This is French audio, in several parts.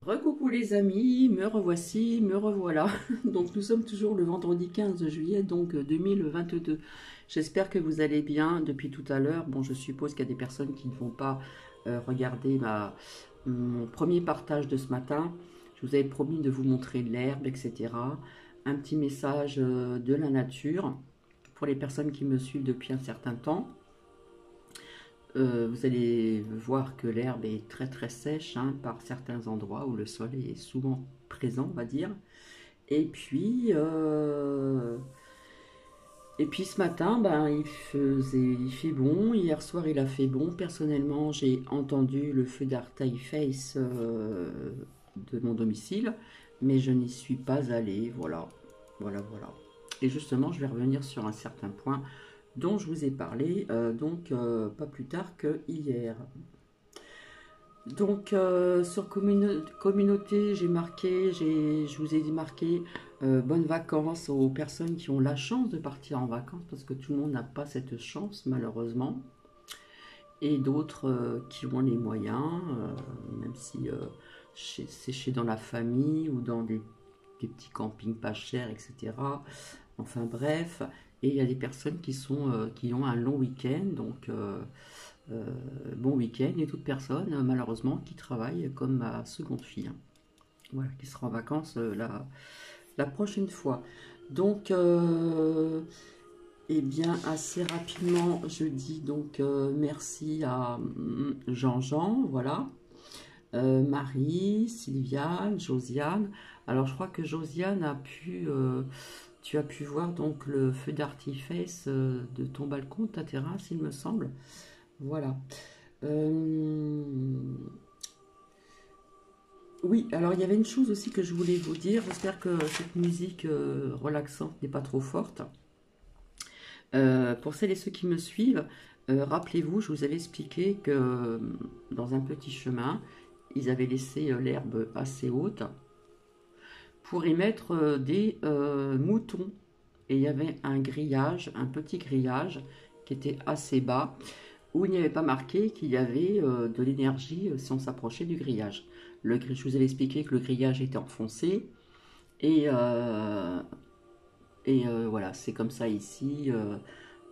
Recoucou les amis, me revoici, me revoilà. Donc nous sommes toujours le vendredi 15 juillet, donc 2022. J'espère que vous allez bien depuis tout à l'heure. Bon, je suppose qu'il y a des personnes qui ne vont pas regarder mon premier partage de ce matin. Je vous avais promis de vous montrer l'herbe, etc. Un petit message de la nature pour les personnes qui me suivent depuis un certain temps. Vous allez voir que l'herbe est très très sèche hein, par certains endroits où le sol est souvent présent, on va dire. Et puis, euh, et puis ce matin, ben, il fait bon. Hier soir, il a fait bon. Personnellement, j'ai entendu le feu d'artifice de mon domicile, mais je n'y suis pas allée. Voilà, voilà, voilà. Et justement, je vais revenir sur un certain point dont je vous ai parlé, pas plus tard que hier. Donc sur communauté, je vous ai marqué bonnes vacances aux personnes qui ont la chance de partir en vacances parce que tout le monde n'a pas cette chance malheureusement. Et d'autres qui ont les moyens, même si c'est chez dans la famille ou dans des petits campings pas chers, etc. Enfin bref, et il y a des personnes qui ont un long week-end, euh, bon week-end, et toute personne malheureusement qui travaille comme ma seconde fille, hein. Voilà, qui sera en vacances la prochaine fois. Donc, eh bien, assez rapidement, je dis donc merci à Jean-Jean, voilà, Marie, Sylviane, Josiane. Alors, je crois que Josiane tu as pu voir donc le feu d'artifice de ton balcon, ta terrasse, il me semble. Voilà. Euh, Oui, alors il y avait une chose aussi que je voulais vous dire. J'espère que cette musique relaxante n'est pas trop forte. Pour celles et ceux qui me suivent, rappelez-vous, je vous avais expliqué que dans un petit chemin, ils avaient laissé l'herbe assez haute pour y mettre des moutons. Et il y avait un grillage, un petit grillage qui était assez bas, où il n'y avait pas marqué qu'il y avait de l'énergie si on s'approchait du grillage. Je vous avais expliqué que le grillage était enfoncé et, voilà, c'est comme ça ici.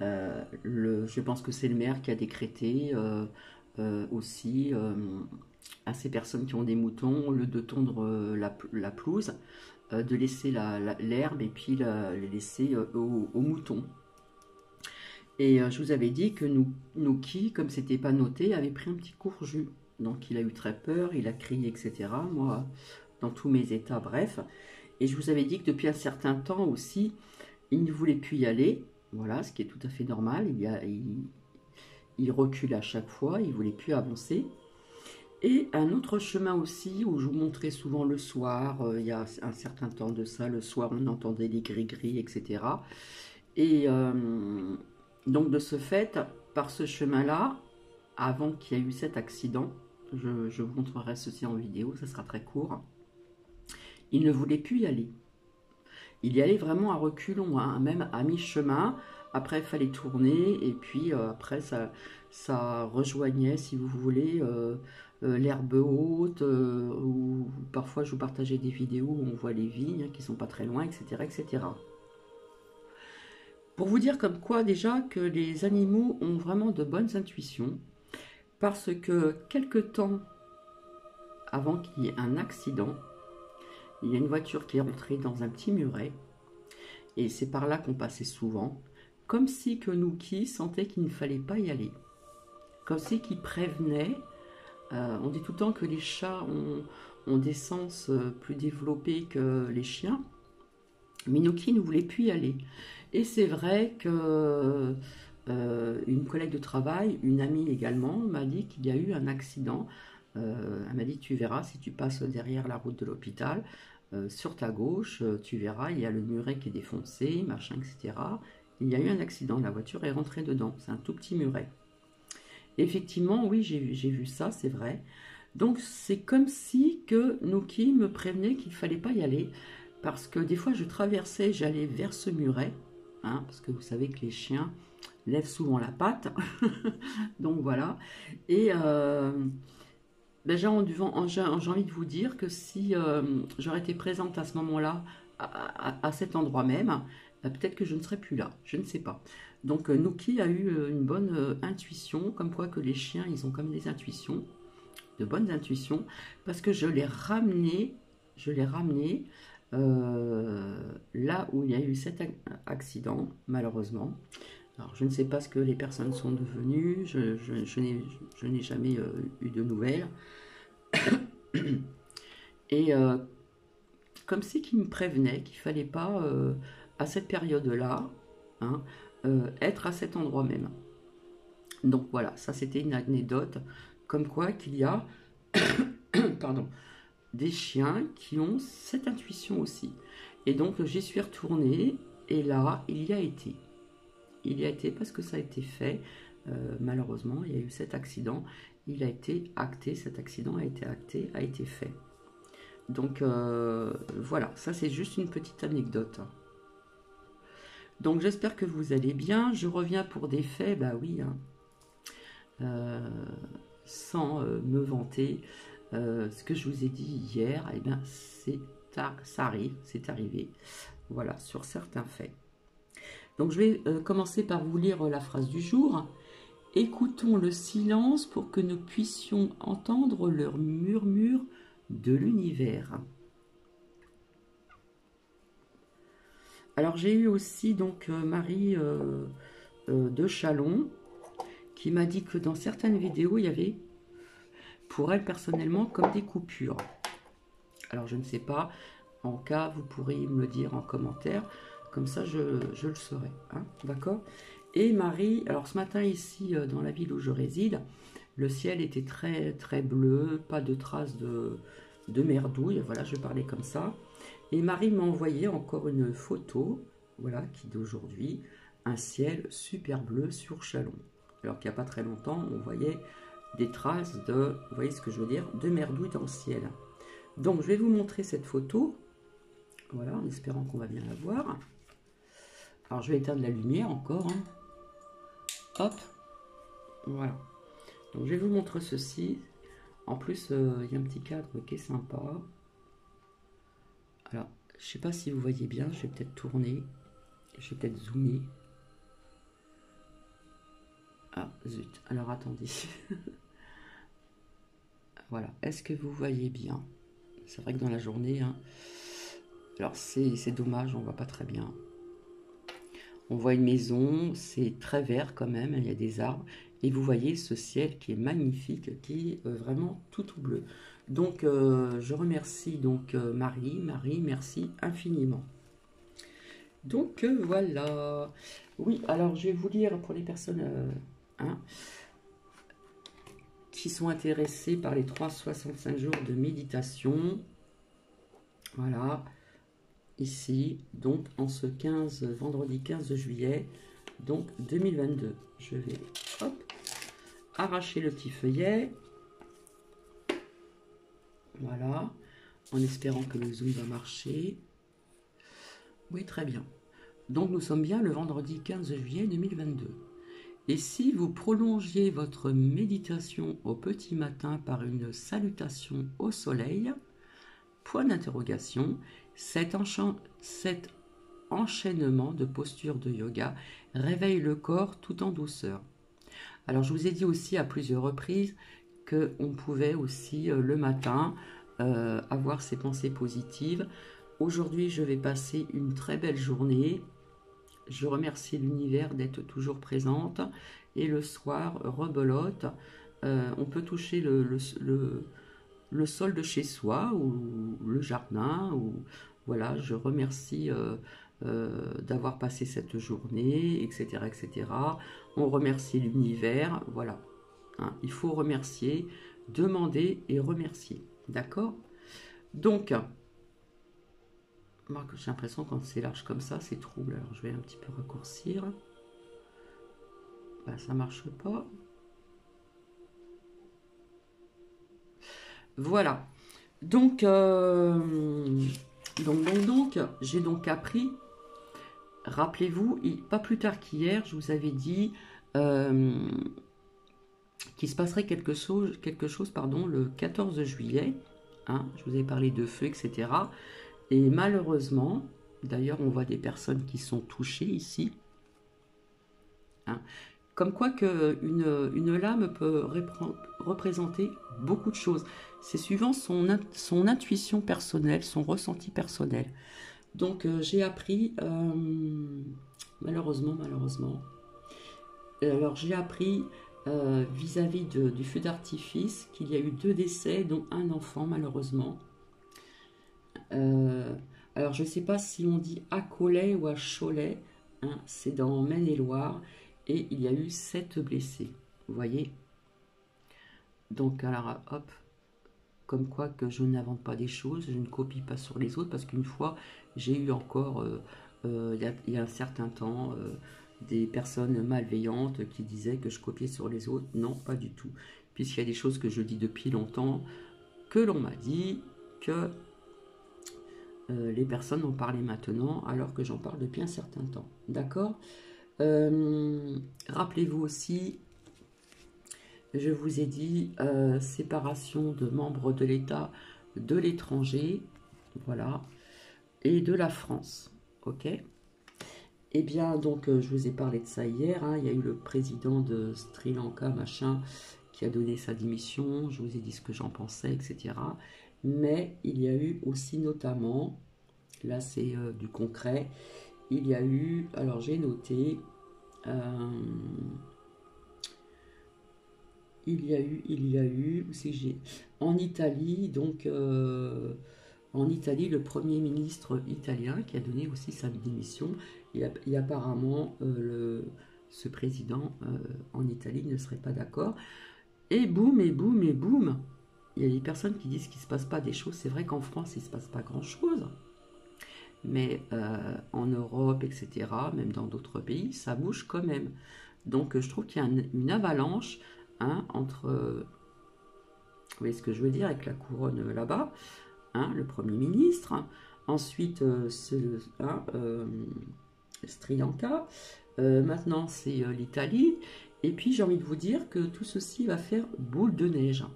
Je pense que c'est le maire qui a décrété aussi à ces personnes qui ont des moutons, au lieu de tondre la pelouse, de laisser l'herbe et puis les laisser aux moutons. Et je vous avais dit que Nouki, comme c'était pas noté, avait pris un petit courju. Donc il a eu très peur, il a crié, etc. Moi, dans tous mes états, bref. Et je vous avais dit que depuis un certain temps aussi, il ne voulait plus y aller. Voilà, ce qui est tout à fait normal. Il recule à chaque fois, il ne voulait plus avancer. Et un autre chemin aussi, où je vous montrais souvent le soir, il y a un certain temps de ça, le soir on entendait les gris-gris, etc. Et donc de ce fait, par ce chemin-là, avant qu'il y ait eu cet accident, je vous montrerai ceci en vidéo, ça sera très court, il ne voulait plus y aller. Il y allait vraiment à reculons, hein, même à mi-chemin. Après, il fallait tourner, et puis après, ça rejoignait, si vous voulez, l'herbe haute, ou parfois je vous partageais des vidéos où on voit les vignes hein, qui sont pas très loin, etc., etc. Pour vous dire comme quoi déjà que les animaux ont vraiment de bonnes intuitions, parce que quelque temps avant qu'il y ait un accident, il y a une voiture qui est rentrée dans un petit muret, et c'est par là qu'on passait souvent, comme si que Nouki sentait qu'il ne fallait pas y aller, comme si qu'il prévenait. On dit tout le temps que les chats ont des sens plus développés que les chiens, mais Nouki ne voulait plus y aller. Et c'est vrai que une collègue de travail, une amie également, m'a dit qu'il y a eu un accident. Elle m'a dit, tu verras, si tu passes derrière la route de l'hôpital, sur ta gauche, tu verras, il y a le muret qui est défoncé, machin, etc. Il y a eu un accident, la voiture est rentrée dedans, c'est un tout petit muret. Effectivement, oui, j'ai vu ça, c'est vrai. Donc c'est comme si que Nouki me prévenait qu'il ne fallait pas y aller, parce que des fois je traversais, j'allais vers ce muret, hein, parce que vous savez que les chiens lèvent souvent la patte, donc voilà. Et Ben, j'ai envie de vous dire que si j'aurais été présente à ce moment-là, à cet endroit même, peut-être que je ne serais plus là, je ne sais pas. Donc Nuki a eu une bonne intuition, comme quoi que les chiens, ils ont comme des intuitions, de bonnes intuitions, parce que je l'ai ramené là où il y a eu cet accident, malheureusement. Alors, je ne sais pas ce que les personnes sont devenues, je n'ai jamais eu de nouvelles. Et comme si qui me prévenait qu'il fallait pas, à cette période-là, hein, être à cet endroit même. Donc voilà, ça c'était une anecdote, comme quoi qu'il y a pardon, des chiens qui ont cette intuition aussi. Et donc j'y suis retournée, et là, il y a été. Il y a été parce que ça a été fait. Malheureusement, il y a eu cet accident. Il a été acté, cet accident a été acté, a été fait. Donc voilà, ça c'est juste une petite anecdote. Donc j'espère que vous allez bien. Je reviens pour des faits, bah oui, hein. Sans me vanter. Ce que je vous ai dit hier, eh bien, ça arrive, c'est arrivé. Voilà, sur certains faits. Donc je vais commencer par vous lire la phrase du jour. Écoutons le silence pour que nous puissions entendre leur murmure de l'univers. Alors j'ai eu aussi donc Marie de Chalon qui m'a dit que dans certaines vidéos il y avait pour elle personnellement comme des coupures. Alors je ne sais pas, en cas vous pourrez me le dire en commentaire, comme ça je le saurai, hein, d'accord. Et Marie, alors ce matin ici dans la ville où je réside, le ciel était très très bleu, pas de traces de merdouille, voilà, je parlais comme ça. Et Marie m'a envoyé encore une photo, voilà, qui d'aujourd'hui, un ciel super bleu sur Chalon. Alors qu'il n'y a pas très longtemps, on voyait des traces de, vous voyez ce que je veux dire, de merdouille dans le ciel. Donc je vais vous montrer cette photo, voilà, en espérant qu'on va bien la voir. Alors je vais éteindre la lumière encore, hein. Hop, voilà. Donc je vais vous montrer ceci. En plus, il y a un petit cadre qui est sympa. Alors, je ne sais pas si vous voyez bien, je vais peut-être tourner, je vais peut-être zoomer. Ah, zut, alors attendez. Voilà, est-ce que vous voyez bien? C'est vrai que dans la journée, hein, alors c'est dommage, on ne voit pas très bien. On voit une maison, c'est très vert quand même, il y a des arbres. Et vous voyez ce ciel qui est magnifique, qui est vraiment tout bleu. Donc je remercie donc Marie, merci infiniment. Donc voilà. Oui, alors je vais vous lire pour les personnes hein, qui sont intéressées par les 365 jours de méditation. Voilà. Ici, donc en ce vendredi 15 juillet, donc 2022. Je vais, hop, arracher le petit feuillet. Voilà, en espérant que le zoom va marcher. Oui, très bien. Donc nous sommes bien le vendredi 15 juillet 2022. Et si vous prolongiez votre méditation au petit matin par une salutation au soleil, point d'interrogation, cet enchaînement de postures de yoga réveille le corps tout en douceur. Alors je vous ai dit aussi à plusieurs reprises qu'on pouvait aussi le matin avoir ces pensées positives. Aujourd'hui je vais passer une très belle journée. Je remercie l'univers d'être toujours présente. Et le soir, rebelote, on peut toucher le sol de chez soi ou le jardin. Ou, voilà, je remercie d'avoir passé cette journée, etc., etc. On remercie l'univers, voilà. Hein, il faut remercier, demander et remercier. D'accord? Donc, moi j'ai l'impression que quand c'est large comme ça, c'est trouble. Alors je vais un petit peu raccourcir. Ben, ça marche pas. Voilà. Donc, j'ai donc appris. Rappelez-vous, pas plus tard qu'hier, je vous avais dit qu'il se passerait quelque chose pardon, le 14 juillet. Hein, je vous ai parlé de feu, etc. Et malheureusement, d'ailleurs, on voit des personnes qui sont touchées ici. Hein, comme quoi une lame peut représenter beaucoup de choses. C'est suivant son intuition personnelle, son ressenti personnel. Donc j'ai appris, malheureusement, alors j'ai appris vis-à-vis du feu d'artifice qu'il y a eu 2 décès, dont un enfant malheureusement. Euh, alors je ne sais pas si on dit à Cholet ou à Cholet, hein, c'est dans Maine-et-Loire, et il y a eu 7 blessés, vous voyez. Donc alors hop, comme quoi que je n'invente pas des choses, je ne copie pas sur les autres, parce qu'une fois j'ai eu encore, il y a un certain temps, des personnes malveillantes qui disaient que je copiais sur les autres. Non, pas du tout, puisqu'il y a des choses que je dis depuis longtemps, que l'on m'a dit, que les personnes en parlaient maintenant, alors que j'en parle depuis un certain temps. D'accord. Rappelez-vous aussi, je vous ai dit, séparation de membres de l'État, de l'étranger, voilà, et de la France, ok. Eh bien, donc, je vous ai parlé de ça hier, hein, il y a eu le président de Sri Lanka, machin, qui a donné sa démission, je vous ai dit ce que j'en pensais, etc. Mais il y a eu aussi notamment, là c'est du concret, il y a eu, alors j'ai noté, il y a eu, en Italie, donc en Italie, le Premier ministre italien qui a donné aussi sa démission, et apparemment ce président en Italie ne serait pas d'accord. Et boum, et boum, et boum, il y a des personnes qui disent qu'il ne se passe pas des choses. C'est vrai qu'en France, il ne se passe pas grand-chose. Mais en Europe, etc., même dans d'autres pays, ça bouge quand même. Donc je trouve qu'il y a une avalanche, hein, entre, vous voyez ce que je veux dire, avec la couronne là-bas, hein, le Premier ministre, hein. Ensuite hein, Sri Lanka, maintenant c'est l'Italie, et puis j'ai envie de vous dire que tout ceci va faire boule de neige.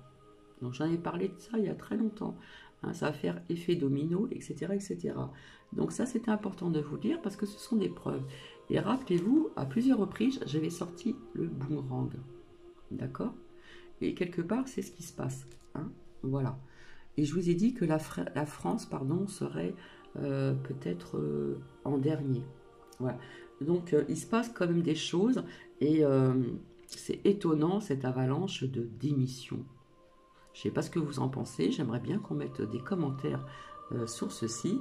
Donc j'en ai parlé de ça il y a très longtemps, hein, ça va faire effet domino, etc., etc. Donc ça c'était important de vous le dire parce que ce sont des preuves. Et rappelez-vous, à plusieurs reprises, j'avais sorti le boomerang, d'accord. Et quelque part, c'est ce qui se passe, hein, voilà. Et je vous ai dit que la France, pardon, serait peut-être en dernier. Voilà. Donc, il se passe quand même des choses, et c'est étonnant, cette avalanche de démissions. Je ne sais pas ce que vous en pensez, j'aimerais bien qu'on mette des commentaires sur ceci.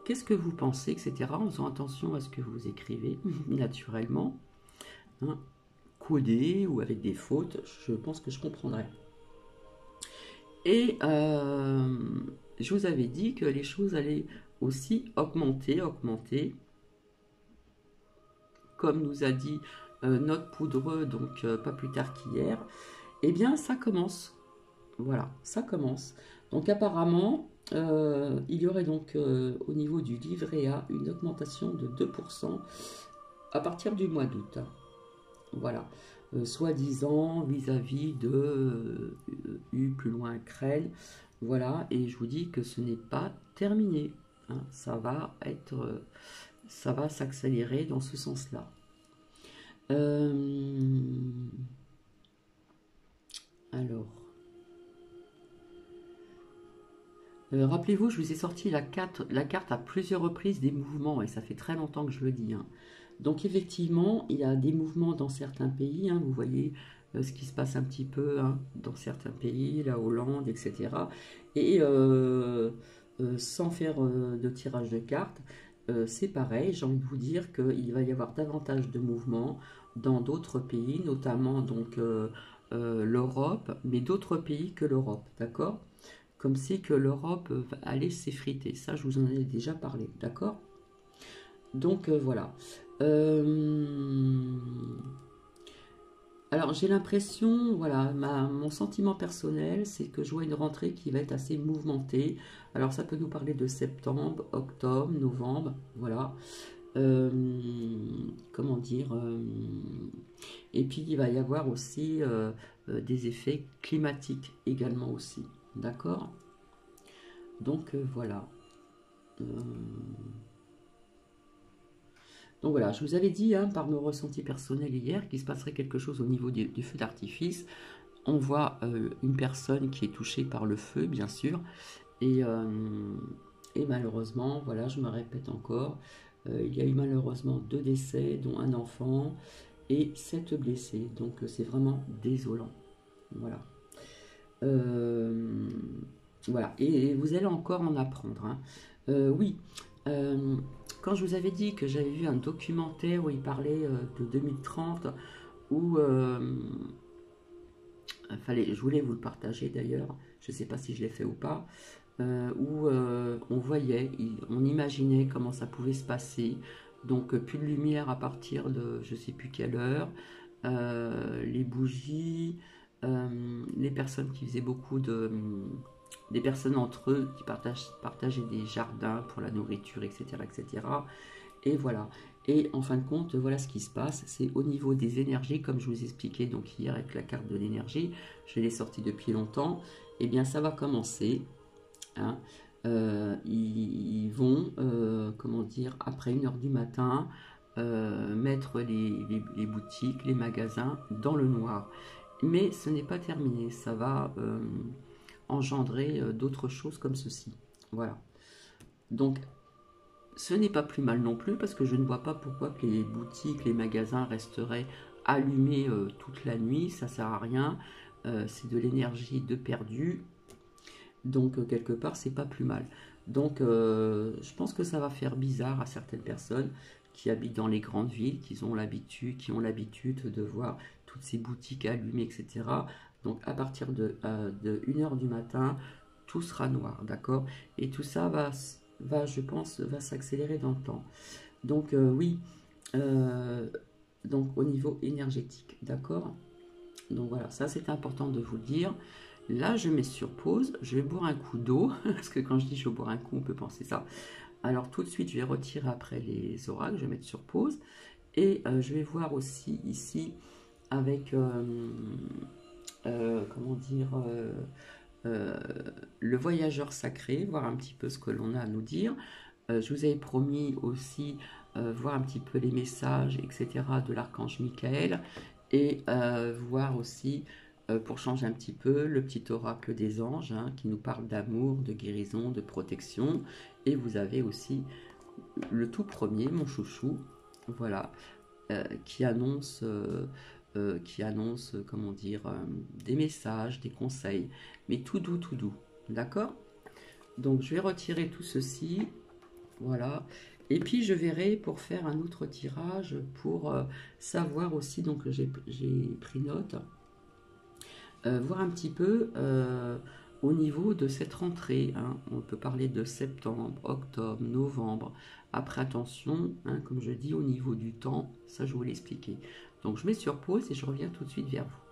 Qu'est-ce que vous pensez, etc. En faisant attention à ce que vous écrivez, naturellement. Hein, codé ou avec des fautes, je pense que je comprendrai. Et je vous avais dit que les choses allaient aussi augmenter, comme nous a dit notre poudreux, donc pas plus tard qu'hier. Eh bien, ça commence. Voilà, ça commence. Donc apparemment, il y aurait donc au niveau du livret A une augmentation de 2% à partir du mois d'août. Voilà, soi-disant vis-à-vis de U plus loin Crène. Voilà, et je vous dis que ce n'est pas terminé, hein. Ça va être, ça va s'accélérer dans ce sens-là. Alors, rappelez-vous, je vous ai sorti la carte à plusieurs reprises des mouvements, et ça fait très longtemps que je le dis, hein. Donc effectivement, il y a des mouvements dans certains pays, hein, vous voyez ce qui se passe un petit peu, hein, dans certains pays, la Hollande, etc. Et sans faire de tirage de cartes, c'est pareil, j'ai envie de vous dire qu'il va y avoir davantage de mouvements dans d'autres pays, notamment donc l'Europe, mais d'autres pays que l'Europe, d'accord? Comme si que l'Europe allait s'effriter, ça je vous en ai déjà parlé, d'accord? Donc voilà. Alors j'ai l'impression, voilà, mon sentiment personnel, c'est que je vois une rentrée qui va être assez mouvementée. Alors ça peut nous parler de septembre, octobre, novembre, voilà. comment dire, et puis il va y avoir aussi des effets climatiques également aussi, d'accord? Donc voilà. Euh, donc voilà, je vous avais dit hein, par nos ressentis personnels hier qu'il se passerait quelque chose au niveau du feu d'artifice. On voit une personne qui est touchée par le feu, bien sûr, et, euh, et malheureusement, voilà, je me répète encore, il y a eu malheureusement 2 décès, dont un enfant, et 7 blessés. Donc c'est vraiment désolant. Voilà. Euh, voilà. Et vous allez encore en apprendre. Hein. Oui. Euh, Quand je vous avais dit que j'avais vu un documentaire où il parlait de 2030, où je voulais vous le partager d'ailleurs, je ne sais pas si je l'ai fait ou pas, où on voyait, on imaginait comment ça pouvait se passer. Donc plus de lumière à partir de je ne sais plus quelle heure, les bougies, les personnes qui faisaient beaucoup de... des personnes entre eux qui partageaient des jardins pour la nourriture, etc., etc. Et cetera. Et voilà. Et en fin de compte, voilà ce qui se passe. C'est au niveau des énergies, comme je vous expliquais donc hier avec la carte de l'énergie, je l'ai sortie depuis longtemps. Eh bien, ça va commencer. Hein. Ils vont, comment dire, après 1 heure du matin, mettre les boutiques, les magasins dans le noir. Mais ce n'est pas terminé. Ça va engendrer d'autres choses comme ceci. Voilà. Donc, ce n'est pas plus mal non plus parce que je ne vois pas pourquoi que les boutiques, les magasins resteraient allumés toute la nuit. Ça sert à rien. C'est de l'énergie de perdu. Donc quelque part, c'est pas plus mal. Donc je pense que ça va faire bizarre à certaines personnes qui habitent dans les grandes villes, qui ont l'habitude de voir toutes ces boutiques allumées, etc. Donc à partir de 1 heure du matin, tout sera noir, d'accord? Et tout ça je pense, va s'accélérer dans le temps. Donc oui, euh, donc au niveau énergétique, d'accord? Donc voilà, ça c'est important de vous le dire. Là, je mets sur pause, je vais boire un coup d'eau, parce que quand je dis je vais boire un coup, on peut penser ça. Alors tout de suite, je vais retirer après les oracles, je vais mettre sur pause. Et je vais voir aussi ici avec, comment dire, euh, le voyageur sacré, voir un petit peu ce que l'on a à nous dire. Je vous avais promis aussi voir un petit peu les messages, etc. de l'archange Michael et voir aussi, pour changer un petit peu, le petit oracle des anges hein, qui nous parle d'amour, de guérison, de protection. Et vous avez aussi le tout premier, mon chouchou, voilà, qui annonce, comment dire, des messages, des conseils, mais tout doux, d'accord? Donc je vais retirer tout ceci, voilà. Et puis je verrai pour faire un autre tirage pour savoir aussi, donc j'ai pris note, voir un petit peu au niveau de cette rentrée. Hein. On peut parler de septembre, octobre, novembre. Après attention, hein, comme je dis, au niveau du temps, ça je vais vous l'expliquer. Donc je mets sur pause et je reviens tout de suite vers vous.